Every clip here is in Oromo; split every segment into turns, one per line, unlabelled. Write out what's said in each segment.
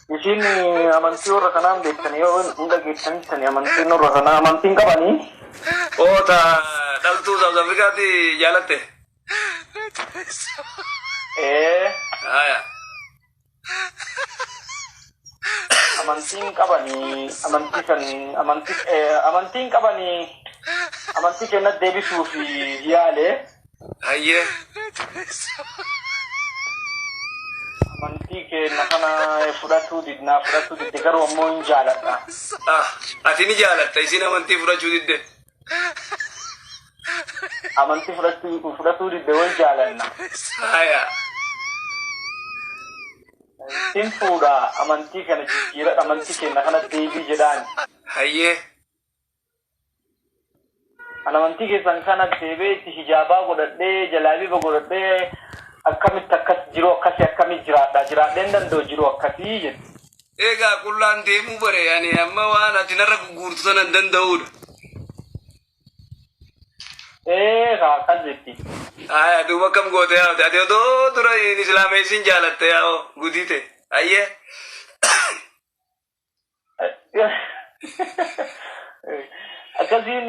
Di sini amanti orang kanam bektani yo unda getani tani amanti orang kana amanti kabani.
Oh ta daltu South Africa ti jalatte. Aya.
Amanti kabani amanti kabani amanti kena debi sufi yale.
Ayye.
Amanti ke nakana fudatu didde garu amon jalata.
Atini jalatta isin amanti fudachuu didde.
Amanti fudatu didde won jalanna.
Aya.
Tin fuda amanti kana jira amanti ke nakana debi jedani.
Ayye.
Amanti ke sankana debe ti hijaba godadde jalabi godadde akkamit takkas jiro akkasi akkamit jiraadhen dandoo jiru akkasii jedhu.
Egaa qullaan deemuu bare yani amma waan ati narra gurgurtu sanan danda'uudha.
Akkas jetti.
Aya duuba akkam goote yaa'u ati otoo dura islaameessin jaalatte yaa'u gudite. Ayyee.
Akkasiin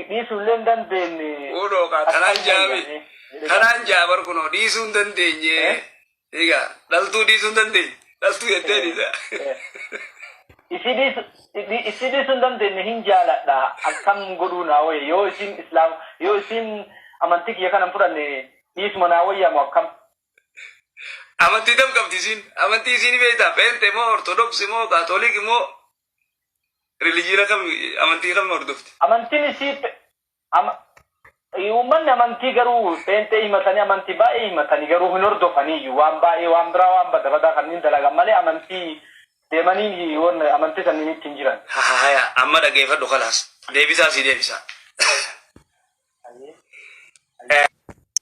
dhiisuullee hin dandeenye.
Udooqa kanaan jaabi. Kanaan jaabar kunoo dhiisuu hin dandeenye. Egaa dhaltuu dhiisuu hin dandeenye. Dhaltuu jettee dhiisa.
Isi dhiisuu hin dandeenye hin jaaladha. Akkam godhuu naa wayya yoo isin amantii kiyya kanan fudhanne dhiisuma naa wayyamu akkam.
Amantii kam qabdi isin? Amantii isin beektaa? Peente moo Ortodoksii moo Kaatoolikii moo Rilijiyina kam amantii kam hordofti?
Amantiin isii uummanni amantii garuu peentee himatanii amantii baay'ee himatanii garuu hin hordofaniyyuu waan baay'ee waan biraa waan badaa kanneen dalagan malee amantii deemanii amantii saniin ittiin jiran.
Haya amma dhageeffadhu kalaas deebisaa si deebisa.